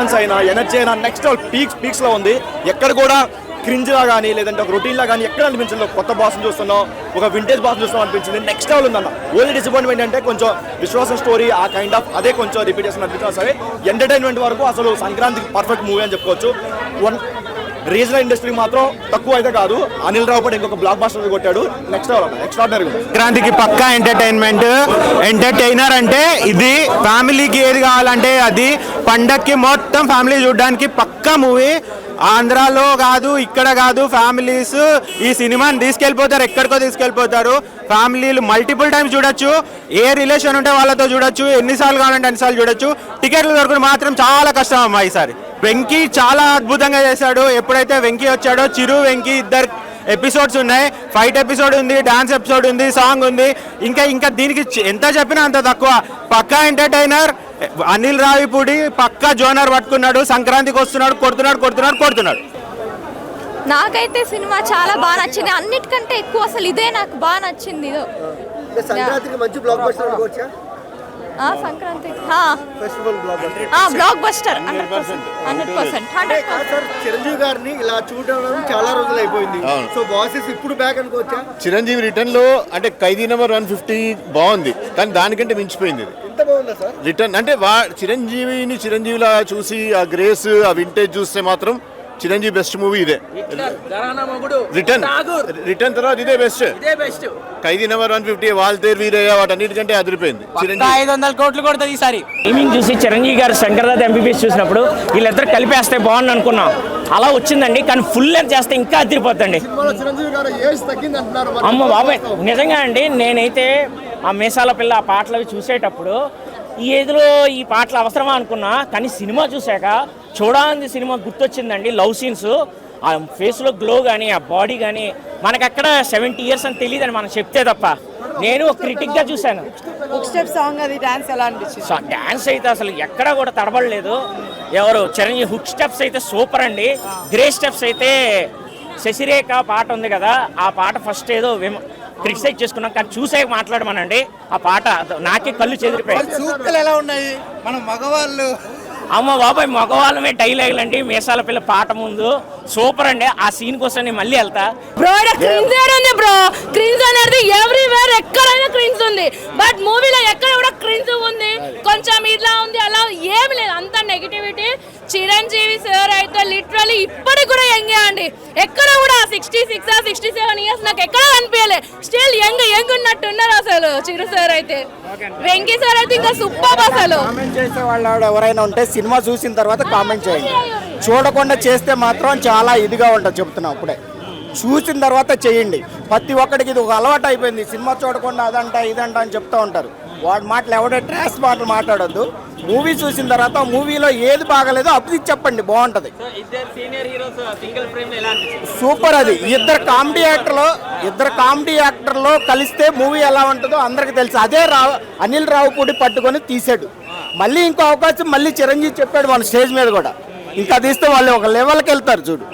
Performance అయినా energy అయినా next పీక్స్లో ఉంది. ఎక్కడ కూడా క్రింజ్లా కానీ లేదంటే ఒక రొటీన్లా కానీ ఎక్కడ అనిపించలేదు. కొత్త బాస్ని చూస్తున్నాం, ఒక వింటేజ్ బాస్ని చూస్తున్నాం అనిపించింది. నెక్స్ట్ లెవెల్ ఉందన్న. ఓన్లీ డిసప్పాయింట్మెంట్ అంటే కొంచెం విశ్వాసం స్టోరీ ఆ కైండ్ ఆఫ్ అదే కొంచెం రిపీట్ చేసిన అనిపించినా సరే ఎంటర్టైన్మెంట్ వరకు అసలు సంక్రాంతికి పర్ఫెక్ట్ మూవీ అని చెప్పుకోవచ్చు. రీజనల్ ఇండస్ట్రీ మాత్రం తక్కువ అయితే కాదు. అనిల్ రావుపూడి ఇంకొక బ్లాక్ బాస్టర్ కొట్టాడు. Next extraordinary. సంక్రాంతికి పక్కా ఎంటర్టైనర్ అంటే ఇది. ఫ్యామిలీకి ఏది కావాలంటే అది. పండక్కి మొత్తం ఫ్యామిలీ చూడడానికి పక్కా మూవీ. ఆంధ్రాలో కాదు, ఇక్కడ కాదు, ఫ్యామిలీస్ ఈ సినిమాని తీసుకెళ్ళిపోతారు, ఎక్కడికో తీసుకెళ్ళిపోతారు. ఫ్యామిలీలు మల్టిపుల్ టైమ్స్ చూడొచ్చు. ఏ రిలేషన్ ఉంటే వాళ్ళతో చూడొచ్చు, ఎన్నిసార్లు కావాలంటే అన్నిసార్లు చూడొచ్చు. టికెట్లు దొరకడం మాత్రం చాలా కష్టం అమ్మా ఈసారి. వెంకీ చాలా అద్భుతంగా చేశాడు. ఎప్పుడైతే వెంకీ వచ్చాడో, చిరు వెంకీ ఇద్దరు ఎపిసోడ్స్ ఉన్నాయి. ఫైట్ ఎపిసోడ్ ఉంది, డాన్స్ ఎపిసోడ్ ఉంది, సాంగ్ ఉంది. ఇంకా దీనికి ఎంత చెప్పినా అంత తక్కువ. పక్కా ఎంటర్టైనర్. అనిల్ రావిపూడి పక్కా జోనర్ పట్టుకున్నాడు. సంక్రాంతికి వస్తున్నాడు, కొడుతున్నాడు. నాకైతే సినిమా చాలా బాగా నచ్చింది. అన్నిటికంటే ఎక్కువ అసలు ఇదే నాకు బాగా నచ్చింది. సంక్రాంతికి మంచి బ్లాక్ బస్టర్ అనుకోవచ్చా? Sankranti block buster 100%. చిరంజీవి గారిని ఇలా చూడడం చాలా రోజులు అయిపోయింది. సో బాసెస్ ఇప్పుడు బ్యాక్ అనుకోవచ్చా? చిరంజీవి రిటర్న్ లో అంటే ఖైదీ నెంబర్ 150 బాగుంది, కానీ దానికంటే మించిపోయింది. ఎంత బాగుందా సార్ రిటర్న్? అంటే చిరంజీవిలా చూసి ఆ గ్రేస్, ఆ వింటేజ్ చూస్తే మాత్రం చిరంజీవి బెస్ట్ మూవీ ఇదే. రిటర్న్ తర్వాత ఇదే బెస్ట్. ఖైదీ నెంబర్ 150, వాల్తేరు వీరయ్య వాటన్నిటికంటే అదిరిపోయింది. చిరంజీవి 500 కోట్లు కొడుతుంది ఈసారి. టైమింగ్ చూసి చిరంజీవి గారు శంకర్దాస్ ఎంబీబీఎస్ చూసినప్పుడు వీళ్ళిద్దరు కలిపేస్తే బాగుంది అనుకున్నాం. అలా వచ్చిందండి, కానీ ఫుల్ లెంత్ చేస్తే ఇంకా అదిరిపోద్దండి. అమ్మ బాబాయ్ నిజంగా అండి, నేనైతే ఆ మీసాల పిల్ల ఆ పాటలు చూసేటప్పుడు ఈ ఏదిలో ఈ పాటలు అవసరమా అనుకున్నా, కానీ సినిమా చూశాక చూడాలని సినిమా గుర్తొచ్చిందండి. లవ్ సీన్స్, ఆ ఫేస్లో గ్లో కానీ ఆ బాడీ కానీ మనకు అక్కడ 70 years అని తెలియదని మనం చెప్తే తప్ప. నేను ఒక క్రిటిక్గా చూశాను. డాన్స్ అయితే అసలు ఎక్కడా కూడా తడబడలేదు. ఎవరు చిరంజీవి హుక్ స్టెప్స్ అయితే సూపర్ అండి. గ్రే స్టెప్స్ అయితే శశిరేఖ పాట ఉంది కదా, ఆ పాట ఫస్ట్ ఏదో క్రిటిసైజ్ చేసుకున్నాం, కానీ చూసే మాట్లాడమనండి. ఆ పాట నాకే కళ్ళు చెదిరిపోయాయి. ఎలా ఉన్నాయి మన మగవాళ్ళు? అమ్మ బాబాయ్ మగవాళ్ళమే డైలాగులు అండి. మీసాల పిల్ల పాట ముందు సూపర్ అండి. ఆ సీన్ కోసం నేను మళ్ళీ వెళ్తా. బ్రో క్రిన్స్ అనేది ఎవ్రీవేర్, ఎక్కడైనా క్రిన్స్ ఉంది. బట్ మూవీలో ఎక్కడ కూడా క్రిన్స్ ఉంది, కొంచెం ఇట్లా ఉంది, అలా ఏమి లేదు, అంత నెగిటివిటీ. చిరంజీవి సార్ అయితే లిటరలీ ఇప్పటికి కూడా యంగే అండి. ఎక్కడ కూడా 66 or 67 years నాకు ఎక్కడ అనిపించలే. స్టిల్ యంగ్ ఉన్నట్టున్నారు అసలు చిరు సార్ అయితే. వెంకీ సార్ అయితే ఇంకా సూపర్. అసలు కామెంట్ చేసే వాళ్ళు ఎవరైనా ఉంటే సినిమా చూసిన తర్వాత కామెంట్ చేయండి. చూడకుండా చేస్తే మాత్రం చాలా ఇదిగా ఉంటుంది. చెప్తున్నాం అప్పుడే, చూసిన తర్వాత చేయండి. ప్రతి ఒక్కడికి ఇది ఒక అలవాటు అయిపోయింది. సినిమా చూడకుండా అదంట ఇదంట అని చెప్తూ ఉంటారు. వాడి మాటలు ఎవడే ట్రాష్ మాటలు మాట్లాడొద్దు. మూవీ చూసిన తర్వాత మూవీలో ఏది బాగలేదో అప్పుడు చెప్పండి, బాగుంటది. సూపర్. అది ఇద్దరు కామెడీ యాక్టర్లో కలిస్తే మూవీ ఎలా ఉంటుందో అందరికి తెలుసు. అదే అనిల్ రావుపూడి పట్టుకొని తీసాడు. మళ్ళీ ఇంకో అవకాశం మళ్ళీ చిరంజీవి చెప్పాడు మన స్టేజ్ మీద కూడా. ఇంకా తీస్తే వాళ్ళు ఒక లెవెల్కి వెళ్తారు చూడు.